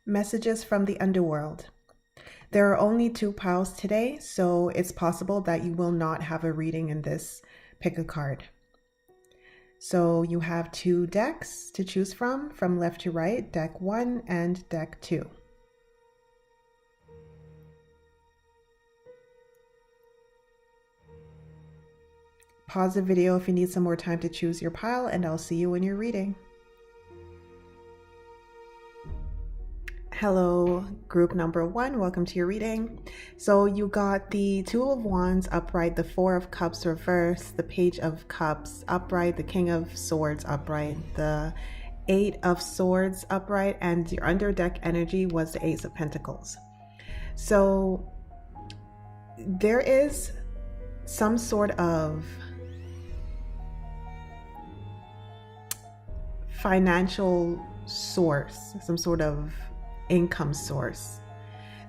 Messages from the Underworld. There are only 2 piles today, so it's possible that you will not have a reading in this pick a card. So you have 2 decks to choose from left to right, deck 1 and deck 2. Pause the video if you need some more time to choose your pile, and I'll see you in your reading. Hello, group number 1. Welcome to your reading. So you got the 2 of Wands upright, the 4 of Cups reversed, the Page of Cups upright, the King of Swords upright, the 8 of Swords upright, and your underdeck energy was the Ace of Pentacles. So there is some sort of financial source, some sort of income source.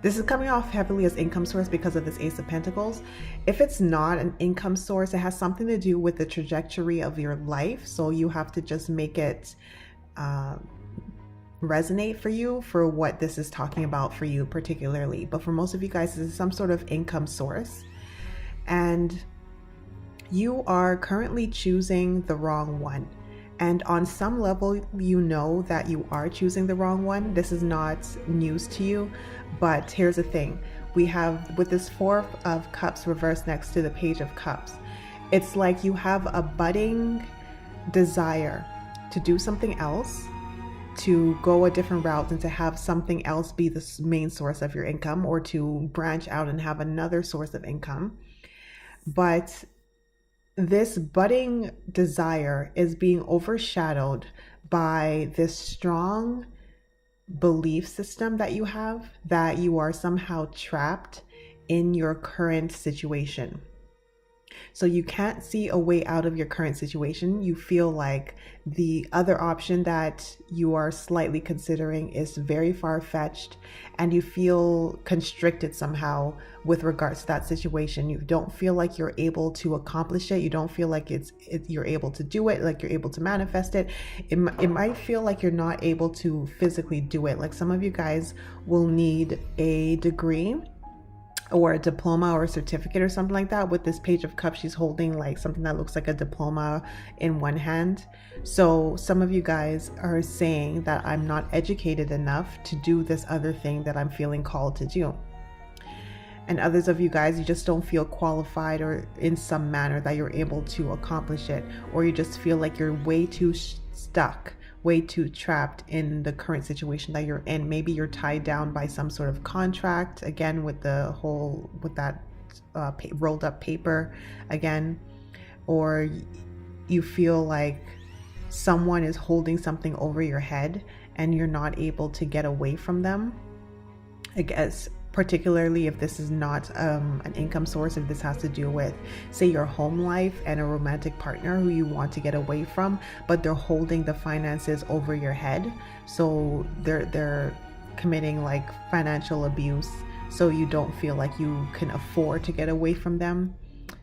This is coming off heavily as income source because of this Ace of Pentacles. If it's not an income source, it has something to do with the trajectory of your life. So you have to just make it resonate for you for what this is talking about for you particularly. But for most of you guys, this is some sort of income source. And you are currently choosing the wrong one. And on some level, you know that you are choosing the wrong one. This is not news to you, but here's the thing. We have, with this 4 of Cups reversed next to the Page of Cups, it's like you have a budding desire to do something else, to go a different route and to have something else be the main source of your income, or to branch out and have another source of income. But this budding desire is being overshadowed by this strong belief system that you have, that you are somehow trapped in your current situation. So you can't see a way out of your current situation. You feel like the other option that you are slightly considering is very far-fetched, and you feel constricted somehow with regards to that situation. You don't feel like you're able to accomplish it. You don't feel like you're able to do it, like you're able to manifest it. It might feel like you're not able to physically do it. Like some of you guys will need a degree or a diploma or a certificate or something like that. With this Page of Cups, she's holding like something that looks like a diploma in one hand. So some of you guys are saying that I'm not educated enough to do this other thing that I'm feeling called to do. And others of you guys, you just don't feel qualified or in some manner that you're able to accomplish it, or you just feel like you're way too stuck, way too trapped in the current situation that you're in. Maybe you're tied down by some sort of contract, again with the whole, with that rolled up paper again, or you feel like someone is holding something over your head and you're not able to get away from them. I guess particularly if this is not an income source, if this has to do with, say, your home life and a romantic partner who you want to get away from, but they're holding the finances over your head. So they're committing like financial abuse, so you don't feel like you can afford to get away from them.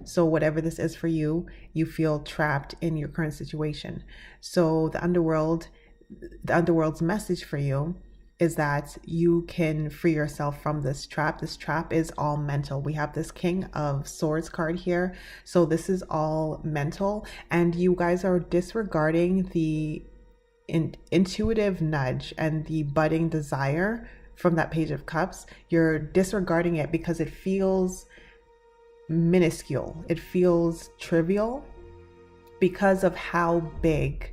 So whatever this is for you, you feel trapped in your current situation. So the Underworld's message for you is that you can free yourself from this trap. This trap is all mental. We have this King of Swords card here. So this is all mental, and you guys are disregarding the intuitive nudge and the budding desire from that Page of Cups. You're disregarding it because it feels minuscule. It feels trivial because of how big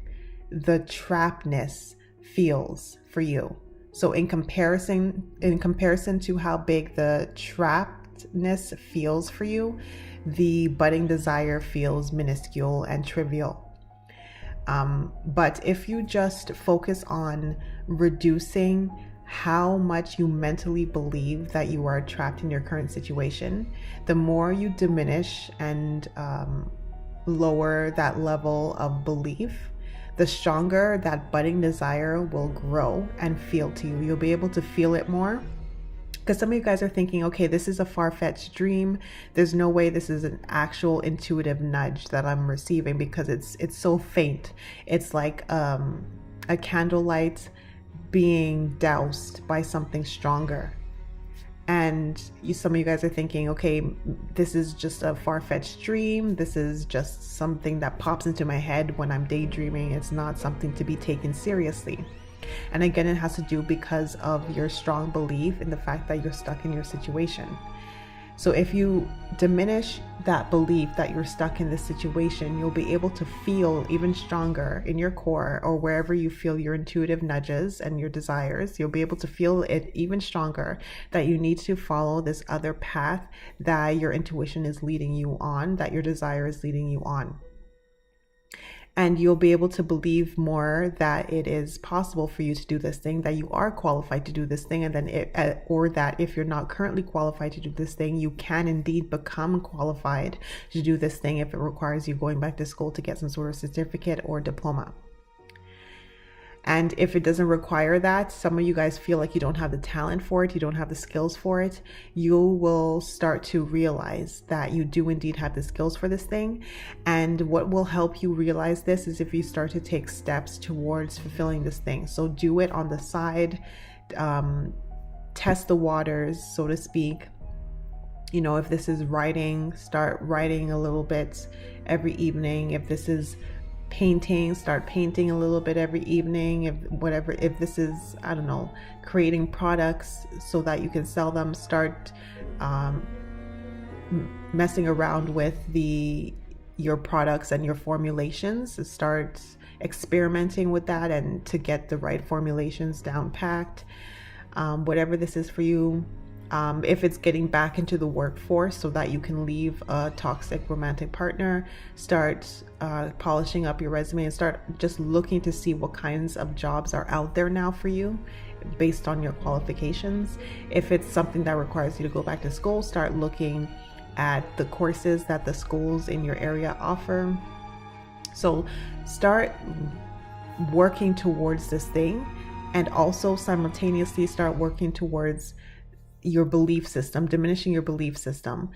the trappedness feels for you. So in comparison to how big the trappedness feels for you, the budding desire feels minuscule and trivial. But if you just focus on reducing how much you mentally believe that you are trapped in your current situation, the more you diminish and lower that level of belief, the stronger that budding desire will grow and feel to you. You'll be able to feel it more. Because some of you guys are thinking, okay, this is a far-fetched dream. There's no way this is an actual intuitive nudge that I'm receiving, because it's so faint. It's like a candlelight being doused by something stronger. And some of you guys are thinking, okay, this is just a far-fetched dream. This is just something that pops into my head when I'm daydreaming. It's not something to be taken seriously. And again, it has to do because of your strong belief in the fact that you're stuck in your situation. So if you diminish that belief that you're stuck in this situation, you'll be able to feel even stronger in your core, or wherever you feel your intuitive nudges and your desires. You'll be able to feel it even stronger that you need to follow this other path that your intuition is leading you on, that your desire is leading you on. And you'll be able to believe more that it is possible for you to do this thing, that you are qualified to do this thing, and then or that if you're not currently qualified to do this thing, you can indeed become qualified to do this thing if it requires you going back to school to get some sort of certificate or diploma. And if it doesn't require that, some of you guys feel like you don't have the talent for it, you don't have the skills for it, you will start to realize that you do indeed have the skills for this thing. And what will help you realize this is if you start to take steps towards fulfilling this thing. So do it on the side, test the waters, so to speak. You know, if this is writing, start writing a little bit every evening. If this is painting, start painting a little bit every evening. If this is, I don't know, creating products so that you can sell them, start messing around with your products and your formulations. Start experimenting with that and to get the right formulations down packed. Whatever this is for you. If it's getting back into the workforce so that you can leave a toxic romantic partner, start polishing up your resume and start just looking to see what kinds of jobs are out there now for you based on your qualifications. If it's something that requires you to go back to school, start looking at the courses that the schools in your area offer. So start working towards this thing, and also simultaneously start working towards your belief system, diminishing your belief system,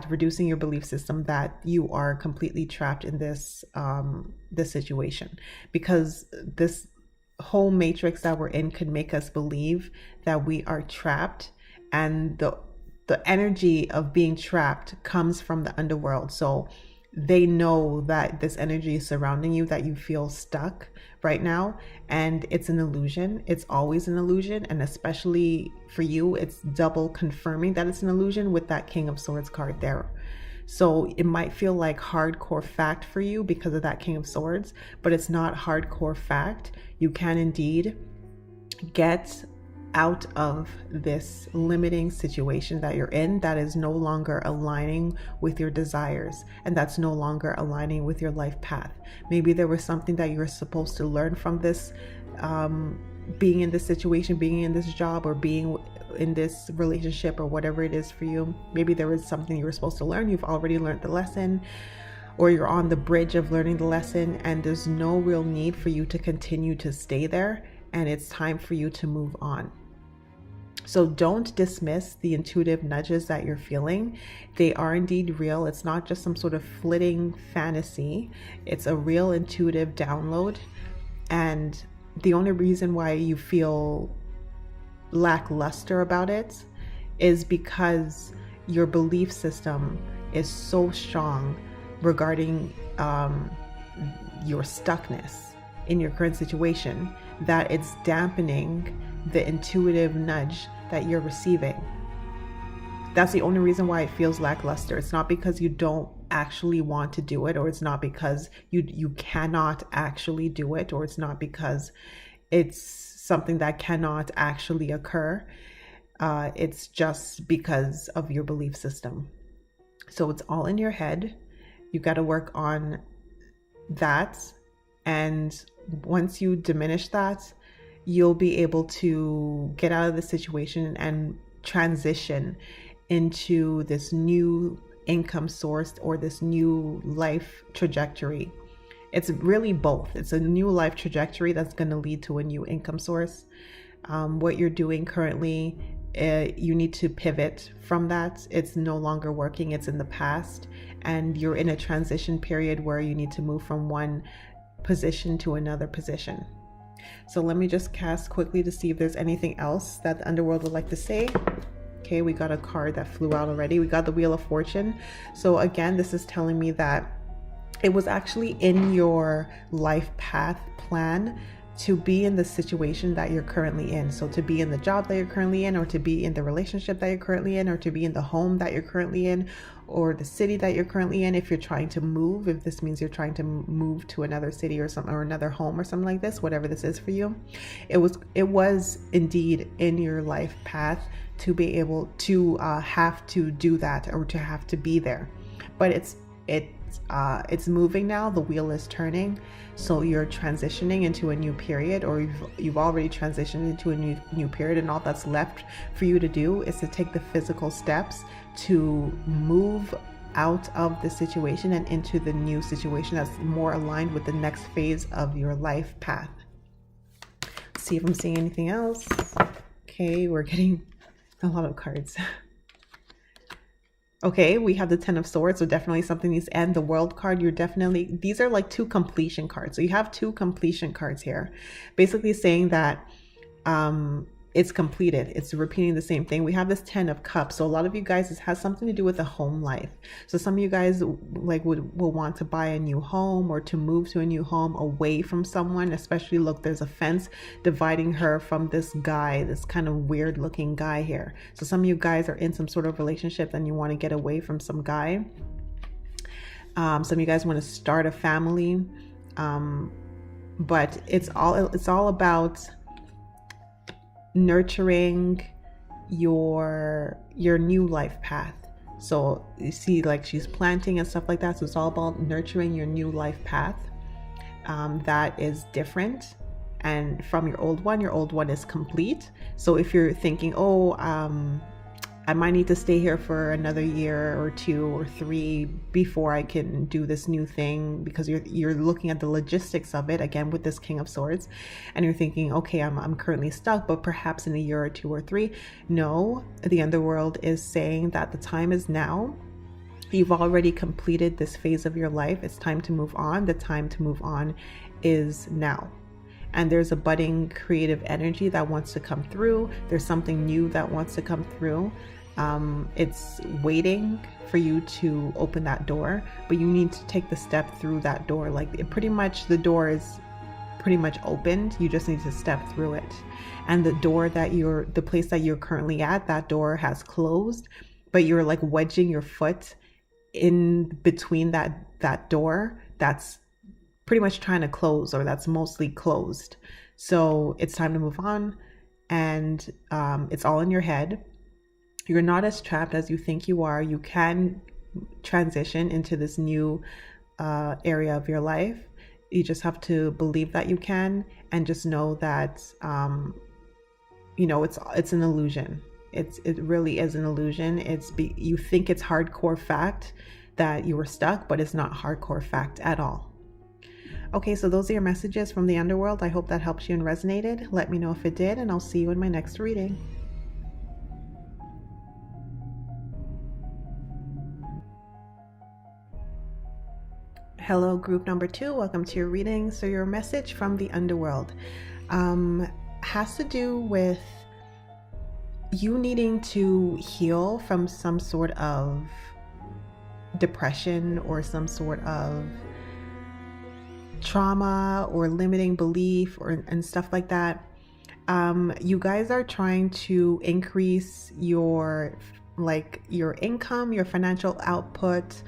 reducing your belief system that you are completely trapped in this situation, because this whole matrix that we're in could make us believe that we are trapped, and the energy of being trapped comes from the underworld. So they know that this energy is surrounding you, that you feel stuck right now, and it's an illusion. It's always an illusion, and especially for you, it's double confirming that it's an illusion with that King of Swords card there. So it might feel like hardcore fact for you because of that King of Swords, but it's not hardcore fact. You can indeed get out of this limiting situation that you're in that is no longer aligning with your desires, and that's no longer aligning with your life path. Maybe there was something that you were supposed to learn from this, being in this situation, being in this job, or being in this relationship, or whatever it is for you. Maybe there was something you were supposed to learn. You've already learned the lesson, or you're on the bridge of learning the lesson, and there's no real need for you to continue to stay there, and it's time for you to move on. So don't dismiss the intuitive nudges that you're feeling. They are indeed real. It's not just some sort of flitting fantasy. It's a real intuitive download. And the only reason why you feel lackluster about it is because your belief system is so strong regarding your stuckness in your current situation that it's dampening the intuitive nudge that you're receiving. That's the only reason why it feels lackluster. It's not because you don't actually want to do it, or it's not because you cannot actually do it, or it's not because it's something that cannot actually occur. It's just because of your belief system. So it's all in your head. You got to work on that. And once you diminish that, you'll be able to get out of the situation and transition into this new income source or this new life trajectory. It's really both. It's a new life trajectory that's going to lead to a new income source. What you're doing currently, you need to pivot from that. It's no longer working. It's in the past, and you're in a transition period where you need to move from one position to another position. So let me just cast quickly to see if there's anything else that the underworld would like to say. Okay, we got a card that flew out already. We got the Wheel of Fortune. So again, this is telling me that it was actually in your life path plan to be in the situation that you're currently in. So to be in the job that you're currently in, or to be in the relationship that you're currently in, or to be in the home that you're currently in, or the city that you're currently in. If you're trying to move, if this means you're trying to move to another city or something, or another home or something like this, whatever this is for you, it was indeed in your life path to be able to have to do that, or to have to be there. But it's moving now. The wheel is turning, so you're transitioning into a new period, or you've already transitioned into a new period, and all that's left for you to do is to take the physical steps to move out of the situation and into the new situation that's more aligned with the next phase of your life path. Let's see if I'm seeing anything else. Okay, we're getting a lot of cards. Okay, we have the Ten of Swords, so definitely something needs to end. The World card, these are like two completion cards. So you have two completion cards here, basically saying that it's completed. It's repeating the same thing. We have this Ten of Cups. So a lot of you guys, this has something to do with the home life. So some of you guys like will want to buy a new home, or to move to a new home away from someone, especially look, there's a fence dividing her from this guy, this kind of weird looking guy here. So some of you guys are in some sort of relationship and you want to get away from some guy. Some of you guys want to start a family. But it's all about nurturing your new life path. So you see, like, she's planting and stuff like that. So it's all about nurturing your new life path that is different and from your old one is complete. So if you're thinking, I might need to stay here for another year or 2 or 3 before I can do this new thing, because you're looking at the logistics of it again with this King of Swords, and you're thinking, okay, I'm currently stuck, but perhaps in a year or 2 or 3. No, the Underworld is saying that the time is now. You've already completed this phase of your life. It's time to move on. The time to move on is now. And there's a budding creative energy that wants to come through. There's something new that wants to come through. It's waiting for you to open that door, but you need to take the step through that door. Like, the door is pretty much opened. You just need to step through it. And the place that you're currently at, that door has closed, but you're like wedging your foot in between that door that's pretty much trying to close, or that's mostly closed. So it's time to move on, and it's all in your head. You're not as trapped as you think you are. You can transition into this new area of your life. You just have to believe that you can, and just know that it's an illusion. It really is an illusion. You think it's hardcore fact that you were stuck, but it's not hardcore fact at all. Okay, so those are your messages from the Underworld. I hope that helps you and resonated. Let me know if it did, and I'll see you in my next reading. Hello, group number 2. Welcome to your reading. So your message from the Underworld has to do with you needing to heal from some sort of depression, or some sort of trauma or limiting belief, and stuff like that. You guys are trying to increase your income, your financial output,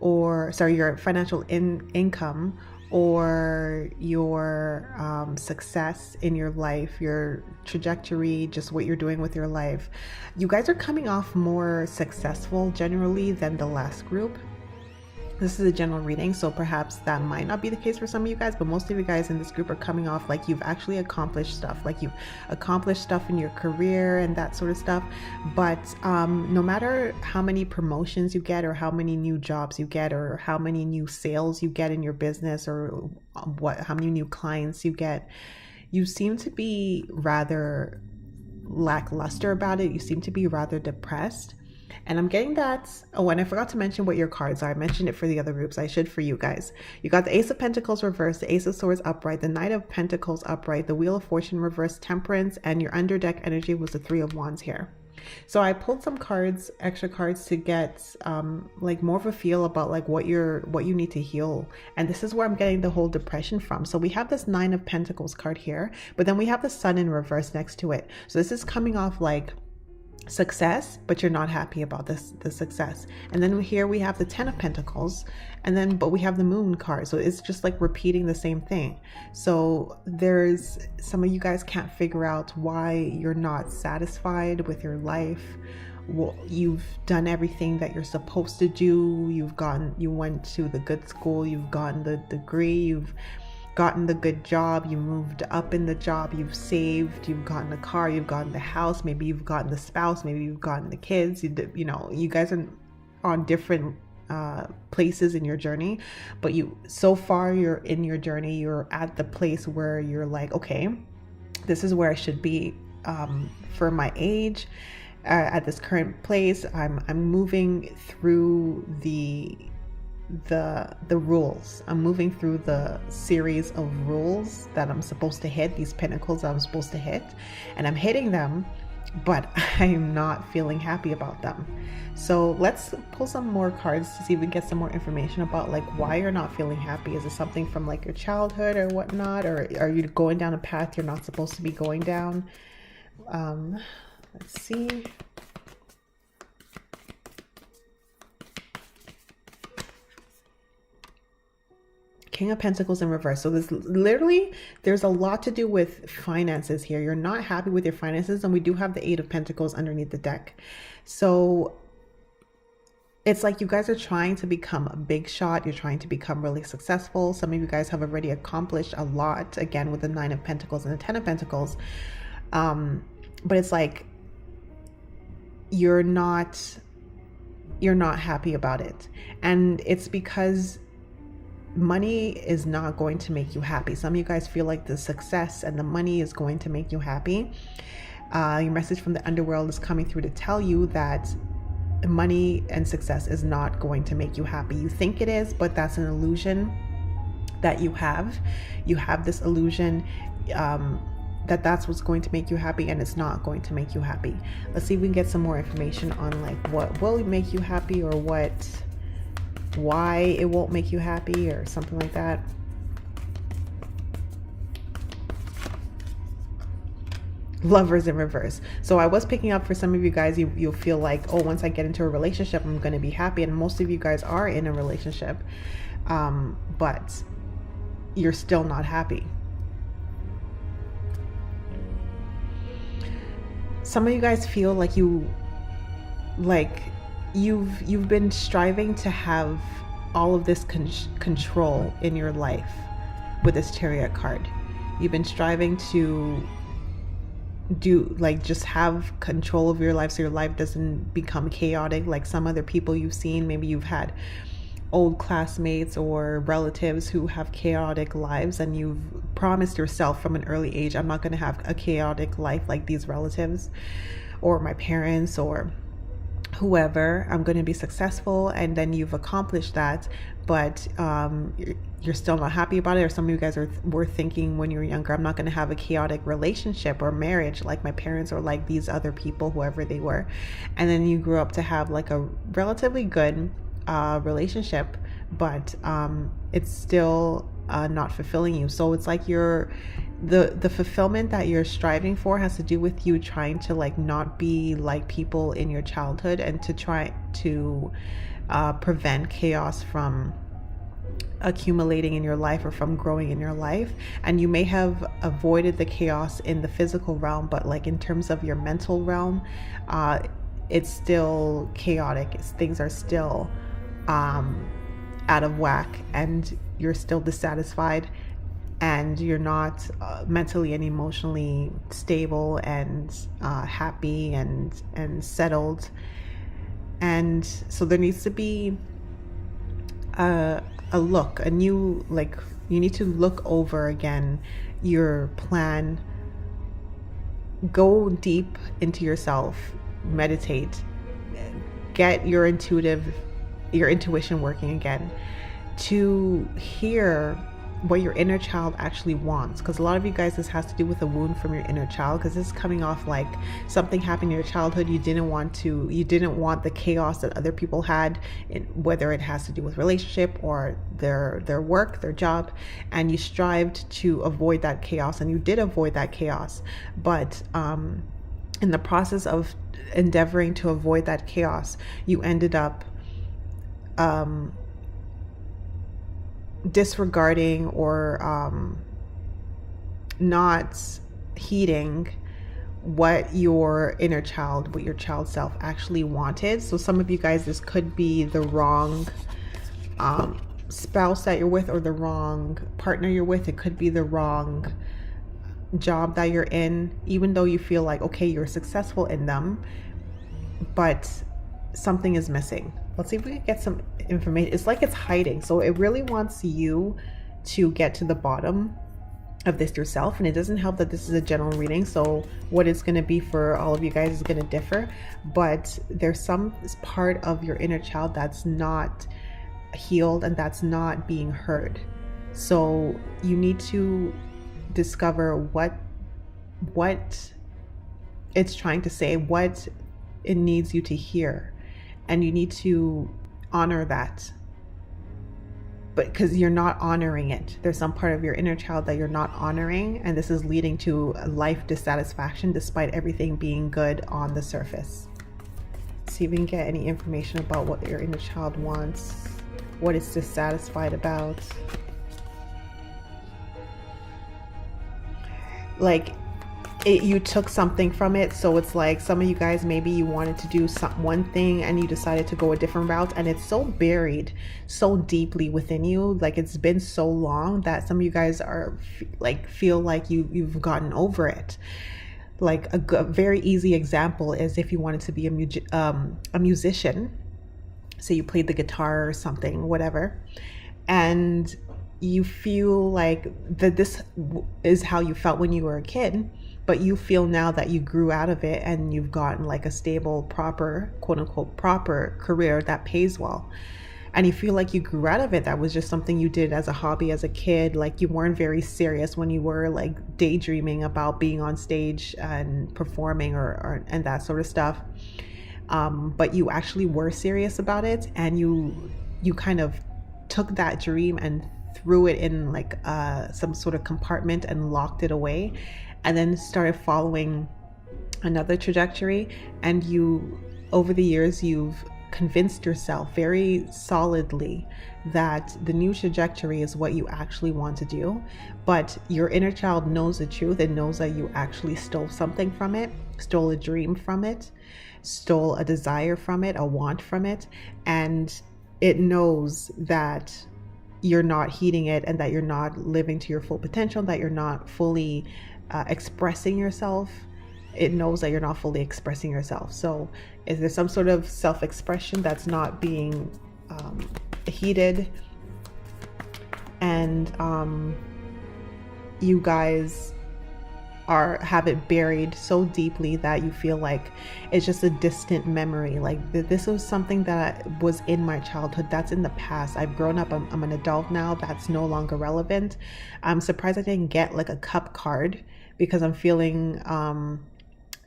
your financial income, or your success in your life, your trajectory, just what you're doing with your life. You guys are coming off more successful generally than the last group. This is a general reading, so perhaps that might not be the case for some of you guys, but most of you guys in this group are coming off like you've actually accomplished stuff, like you've accomplished stuff in your career and that sort of stuff. But no matter how many promotions you get, or how many new jobs you get, or how many new sales you get in your business, or how many new clients you get, you seem to be rather lackluster about it. You seem to be rather depressed. And I'm getting that. Oh, and I forgot to mention what your cards are. I mentioned it for the other groups. I should for you guys. You got the Ace of Pentacles reversed, the Ace of Swords upright, the Knight of Pentacles upright, the Wheel of Fortune reversed, Temperance, and your underdeck energy was the Three of Wands here. So I pulled some cards, extra cards, to get like more of a feel about like what you need to heal. And this is where I'm getting the whole depression from. So we have this Nine of Pentacles card here, but then we have the Sun in reverse next to it. So this is coming off like success, but you're not happy about the success. And then here we have the Ten of Pentacles, and then but we have the Moon card, so it's just like repeating the same thing. So there's some of you guys can't figure out why you're not satisfied with your life. Well, you've done everything that you're supposed to do. You went to the good school, you've gotten the degree, you've gotten the good job, you moved up in the job, you've saved, you've gotten a car, you've gotten the house, maybe you've gotten the spouse, maybe you've gotten the kids. You know, you guys are on different places in your journey, but so far you're in your journey, you're at the place where you're like, okay, this is where I should be for my age. At this current place, I'm moving through the rules. I'm moving through the series of rules that I'm supposed to hit, these pinnacles that I'm supposed to hit, and I'm hitting them, but I'm not feeling happy about them. So let's pull some more cards to see if we can get some more information about like why you're not feeling happy. Is it something from like your childhood or whatnot, or are you going down a path you're not supposed to be going down? Let's see. King of Pentacles in reverse. So there's a lot to do with finances here. You're not happy with your finances, and we do have the Eight of Pentacles underneath the deck. So it's like you guys are trying to become a big shot. You're trying to become really successful. Some of you guys have already accomplished a lot, again, with the Nine of Pentacles and the Ten of Pentacles. But it's like you're not happy about it. And it's because money is not going to make you happy. Some of you guys feel like the success and the money is going to make you happy. Your message from the underworld is coming through to tell you that money and success is not going to make you happy. You think it is, but that's an illusion that you have. You have this illusion that that's what's going to make you happy, and it's not going to make you happy. Let's see if we can get some more information on like what will make you happy, or why it won't make you happy, or something like that. Lovers in reverse. So I was picking up for some of you guys, you'll feel like, oh, once I get into a relationship, I'm going to be happy. And most of you guys are in a relationship, but you're still not happy. Some of you guys feel like you've been striving to have all of this control in your life with this Chariot card. You've been striving to just have control of your life, so your life doesn't become chaotic like some other people you've seen. Maybe you've had old classmates or relatives who have chaotic lives, and you've promised yourself from an early age, I'm not going to have a chaotic life like these relatives or my parents or whoever. I'm going to be successful. And then you've accomplished that, but you're still not happy about it. Or some of you guys were thinking when you were younger, I'm not going to have a chaotic relationship or marriage like my parents or like these other people, whoever they were. And then you grew up to have like a relatively good relationship, but it's still not fulfilling you. So it's like the fulfillment that you're striving for has to do with you trying to like not be like people in your childhood, and to try to prevent chaos from accumulating in your life or from growing in your life. And you may have avoided the chaos in the physical realm, but like in terms of your mental realm, it's still chaotic. Things are still out of whack, and you're still dissatisfied, and you're not mentally and emotionally stable and happy and settled. And so there needs to be a new, like, you need to look over again your plan, go deep into yourself, meditate, get your intuition working again, to hear what your inner child actually wants. Because a lot of you guys, this has to do with a wound from your inner child, because this is coming off like something happened in your childhood. You didn't want the chaos that other people had, whether it has to do with relationship or their work, their job, and you strived to avoid that chaos, and you did avoid that chaos. But in the process of endeavoring to avoid that chaos, you ended up disregarding or not heeding what your child self actually wanted. So some of you guys, this could be the wrong spouse that you're with, or the wrong partner you're with. It could be the wrong job that you're in, even though you feel like, okay, you're successful in them, but something is missing. Let's see if we can get some information. It's like it's hiding. So it really wants you to get to the bottom of this yourself. And it doesn't help that this is a general reading. So what it's going to be for all of you guys is going to differ. But there's some part of your inner child that's not healed and that's not being heard. So you need to discover what it's trying to say, what it needs you to hear. And you need to honor that. But because you're not honoring it, there's some part of your inner child that you're not honoring, and this is leading to life dissatisfaction despite everything being good on the surface. See if we can get any information about what your inner child wants, what it's dissatisfied about. Like, you took something from it. So it's like some of you guys, maybe you wanted to do one thing and you decided to go a different route, and it's so buried so deeply within you, like it's been so long that some of you guys are feel like you've gotten over it. Like a very easy example is if you wanted to be a musician, so you played the guitar or something, whatever, and you feel like that this is how you felt when you were a kid, but you feel now that you grew out of it and you've gotten like a stable, proper, quote unquote, proper career that pays well. And you feel like you grew out of it. That was just something you did as a hobby as a kid. Like you weren't very serious when you were like daydreaming about being on stage and performing and that sort of stuff. But you actually were serious about it, and you kind of took that dream and threw it in like some sort of compartment and locked it away, and then started following another trajectory. And you, over the years, you've convinced yourself very solidly that the new trajectory is what you actually want to do. But your inner child knows the truth. It knows that you actually stole something from it, stole a dream from it, stole a desire from it, a want from it. And it knows that you're not heeding it, and that you're not living to your full potential, that you're not fully expressing yourself. It knows that you're not fully expressing yourself. So is there some sort of self-expression that's not being heeded? And you guys have it buried so deeply that you feel like it's just a distant memory. Like this was something that was in my childhood, that's in the past. I've grown up, I'm an adult now, that's no longer relevant. I'm surprised I didn't get like a cup card, because I'm feeling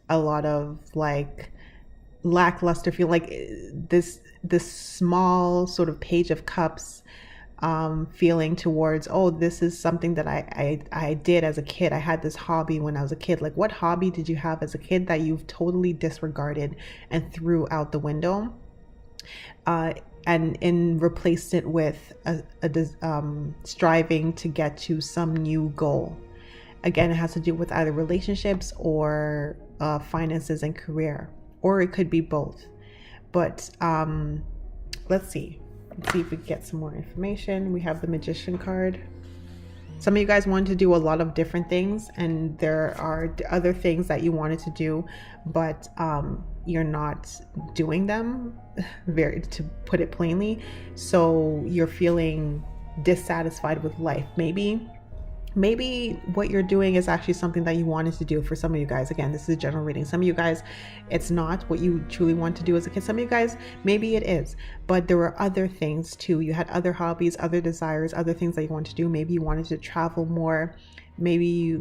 a lot of like lackluster, feel like this small sort of page of cups feeling towards, oh, this is something that I did as a kid. I had this hobby when I was a kid. Like, what hobby did you have as a kid that you've totally disregarded and threw out the window, and replaced it with striving to get to some new goal? Again, it has to do with either relationships or finances and career, or it could be both. But let's see if we can get some more information. We have the Magician card. Some of you guys wanted to do a lot of different things, and there are other things that you wanted to do, but you're not doing them, to put it plainly. So you're feeling dissatisfied with life. Maybe maybe what you're doing is actually something that you wanted to do. For some of you guys, again, this is a general reading. Some of you guys, it's not what you truly want to do as a kid. Some of you guys, maybe it is, but there were other things too. You had other hobbies, other desires, other things that you wanted to do. Maybe you wanted to travel more. Maybe you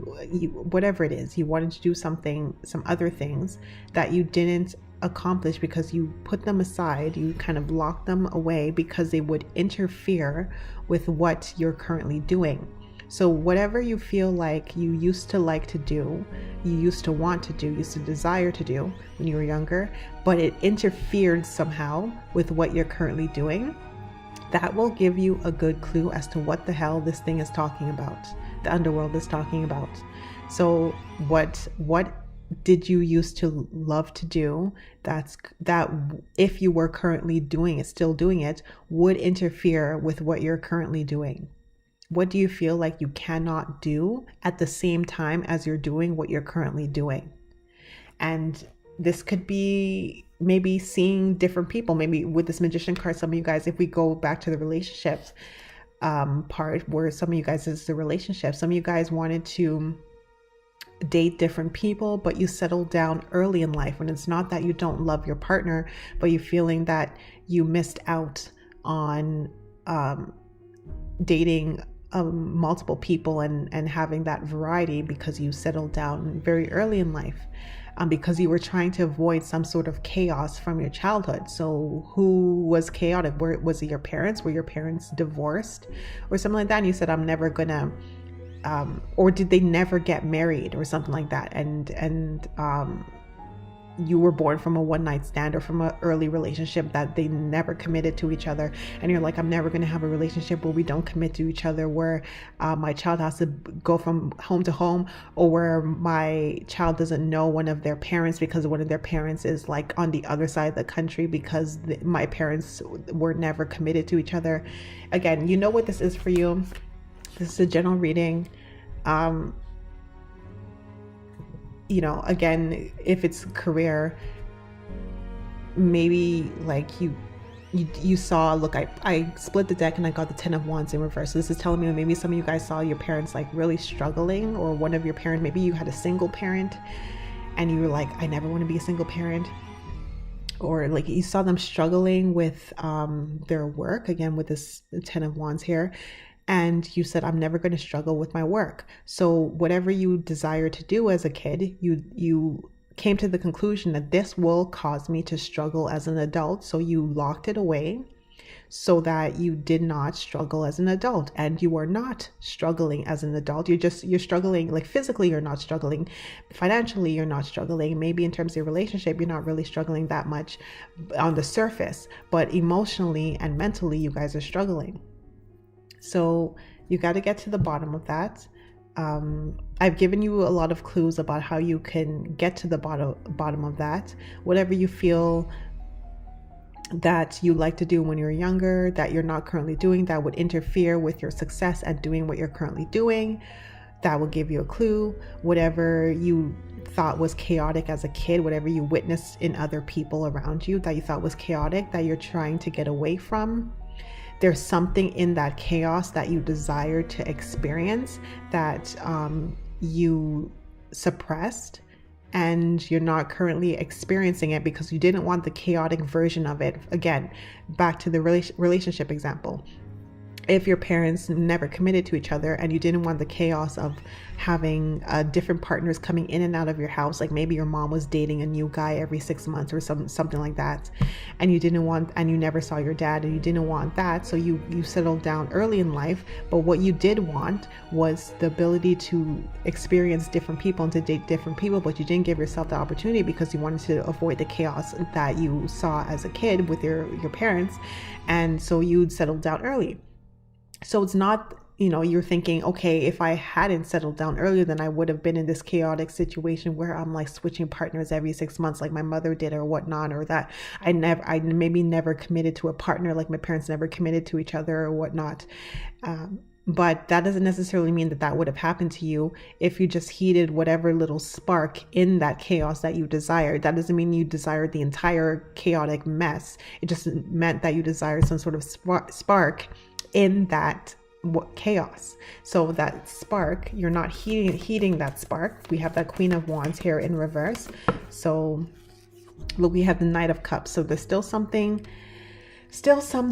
whatever it is, you wanted to do something, some other things that you didn't accomplish because you put them aside. You kind of locked them away because they would interfere with what you're currently doing. So whatever you feel like you used to like to do, you used to want to do, used to desire to do when you were younger, but it interfered somehow with what you're currently doing, that will give you a good clue as to what the hell this thing is talking about. The underworld is talking about. So what did you used to love to do that if you were currently doing it, still doing it, would interfere with what you're currently doing? What do you feel like you cannot do at the same time as you're doing what you're currently doing? And this could be maybe seeing different people. Maybe with this Magician card, some of you guys, if we go back to the relationships part, where some of you guys is the relationship, some of you guys wanted to date different people, but you settled down early in life. And it's not that you don't love your partner, but you're feeling that you missed out on dating multiple people and having that variety because you settled down very early in life, because you were trying to avoid some sort of chaos from your childhood. So who was chaotic? Was it your parents? Were your parents divorced or something like that? And you said, I'm never gonna, or did they never get married or something like that? And you were born from a one-night stand or from an early relationship that they never committed to each other, and you're like, I'm never going to have a relationship where we don't commit to each other, where my child has to go from home to home, or where my child doesn't know one of their parents because one of their parents is like on the other side of the country, because my parents were never committed to each other. Again, you know what this is for you. This is a general reading. You know, again, if it's career, maybe like you saw, look, I split the deck and I got the 10 of Wands in reverse. So this is telling me that maybe some of you guys saw your parents like really struggling, or one of your parents, maybe you had a single parent and you were like, I never want to be a single parent. Or like you saw them struggling with their work, again with this 10 of Wands here. And you said, I'm never going to struggle with my work. So whatever you desire to do as a kid, you came to the conclusion that this will cause me to struggle as an adult. So you locked it away so that you did not struggle as an adult. And you are not struggling as an adult. You're struggling, like physically, you're not struggling. Financially, you're not struggling. Maybe in terms of your relationship, you're not really struggling that much on the surface, but emotionally and mentally, you guys are struggling. So you got to get to the bottom of that. I've given you a lot of clues about how you can get to the bottom of that. Whatever you feel that you like to do when you're younger, that you're not currently doing, that would interfere with your success at doing what you're currently doing, that will give you a clue. Whatever you thought was chaotic as a kid, whatever you witnessed in other people around you that you thought was chaotic, that you're trying to get away from, there's something in that chaos that you desire to experience that you suppressed, and you're not currently experiencing it because you didn't want the chaotic version of it. Again, back to the relationship example. If your parents never committed to each other and you didn't want the chaos of having different partners coming in and out of your house, like maybe your mom was dating a new guy every 6 months or something like that, and you didn't want, and you never saw your dad and you didn't want that, so you settled down early in life. But what you did want was the ability to experience different people and to date different people, but you didn't give yourself the opportunity because you wanted to avoid the chaos that you saw as a kid with your parents, and so you'd settled down early. So it's not, you're thinking, okay, if I hadn't settled down earlier, then I would have been in this chaotic situation where I'm like switching partners every 6 months, like my mother did or whatnot, or that I maybe never committed to a partner, like my parents never committed to each other or whatnot. But that doesn't necessarily mean that would have happened to you if you just heeded whatever little spark in that chaos that you desired. That doesn't mean you desired the entire chaotic mess. It just meant that you desired some sort of spark in that chaos. So that spark, you're not heating that spark. We have that Queen of Wands here in reverse. So look, we have the Knight of Cups. So there's still some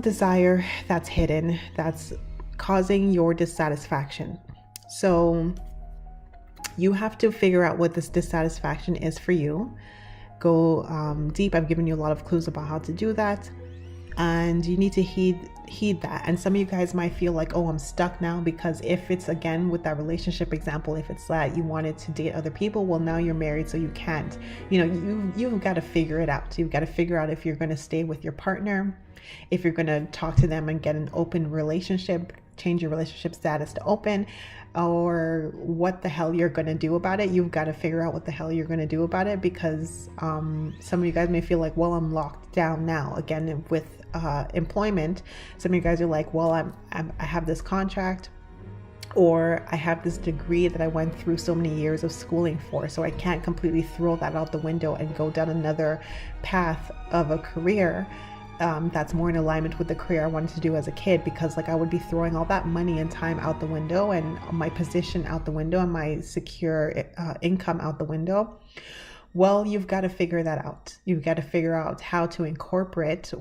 desire that's hidden, that's causing your dissatisfaction. So you have to figure out what this dissatisfaction is for you. Go deep. I've given you a lot of clues about how to do that, and you need to heed that. And some of you guys might feel like, oh, I'm stuck now, because if it's, again, with that relationship example, if it's that you wanted to date other people, well, now you're married, so you can't. You've got to figure it out. You've got to figure out if you're going to stay with your partner, if you're going to talk to them and get an open relationship, change your relationship status to open, or what the hell you're going to do about it. You've got to figure out what the hell you're going to do about it, because some of you guys may feel like, well, I'm locked down now. Again, with employment, some of you guys are like, well, I have this contract, or I have this degree that I went through so many years of schooling for, so I can't completely throw that out the window and go down another path of a career that's more in alignment with the career I wanted to do as a kid, because like I would be throwing all that money and time out the window, and my position out the window, and my secure income out the window. Well, you've got to figure that out. You've got to figure out how to incorporate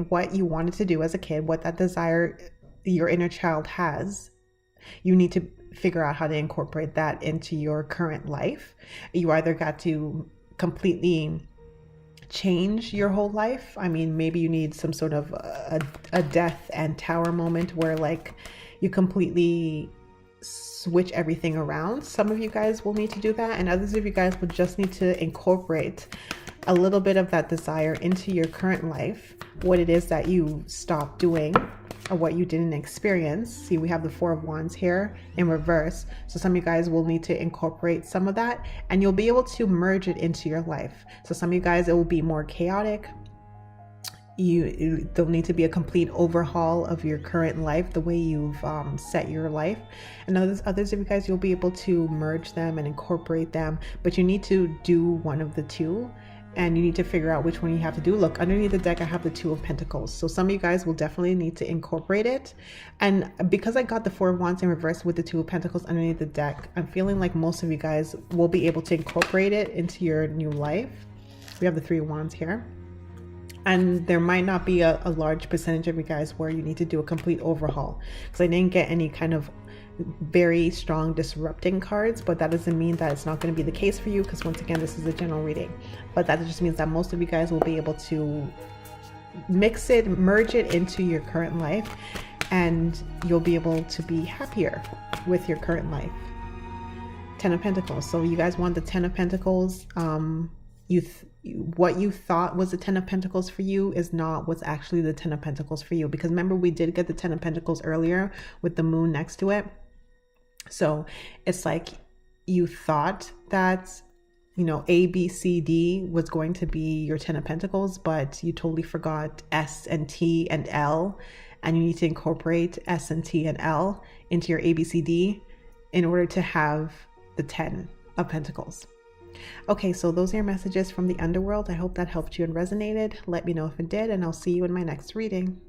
what you wanted to do as a kid, what that desire your inner child has. You need to figure out how to incorporate that into your current life. You either got to completely change your whole life. I mean, maybe you need some sort of a death and tower moment where like you completely switch everything around. Some of you guys will need to do that, and others of you guys will just need to incorporate a little bit of that desire into your current life, what it is that you stopped doing or what you didn't experience. See, we have the Four of Wands here in reverse. So some of you guys will need to incorporate some of that, and you'll be able to merge it into your life. So some of you guys, it will be more chaotic. There'll need to be a complete overhaul of your current life, the way you've set your life. And others of you guys, you'll be able to merge them and incorporate them, but you need to do one of the two. And you need to figure out which one you have to do. Look, underneath the deck, I have the Two of Pentacles. So some of you guys will definitely need to incorporate it. And because I got the Four of Wands in reverse with the Two of Pentacles underneath the deck, I'm feeling like most of you guys will be able to incorporate it into your new life. We have the Three of Wands here. And there might not be a large percentage of you guys where you need to do a complete overhaul, because I didn't get any kind of very strong disrupting cards, but that doesn't mean that it's not going to be the case for you, because once again, this is a general reading. But that just means that most of you guys will be able to merge it into your current life, and you'll be able to be happier with your current life. Ten of Pentacles. So you guys want the Ten of Pentacles. What you thought was the Ten of Pentacles for you is not what's actually the Ten of Pentacles for you, because remember, we did get the Ten of Pentacles earlier with the moon next to it. So it's like you thought that, A, B, C, D was going to be your Ten of Pentacles, but you totally forgot S and T and L, and you need to incorporate S and T and L into your A, B, C, D in order to have the Ten of Pentacles. Okay, so those are your messages from the Underworld. I hope that helped you and resonated. Let me know if it did, and I'll see you in my next reading.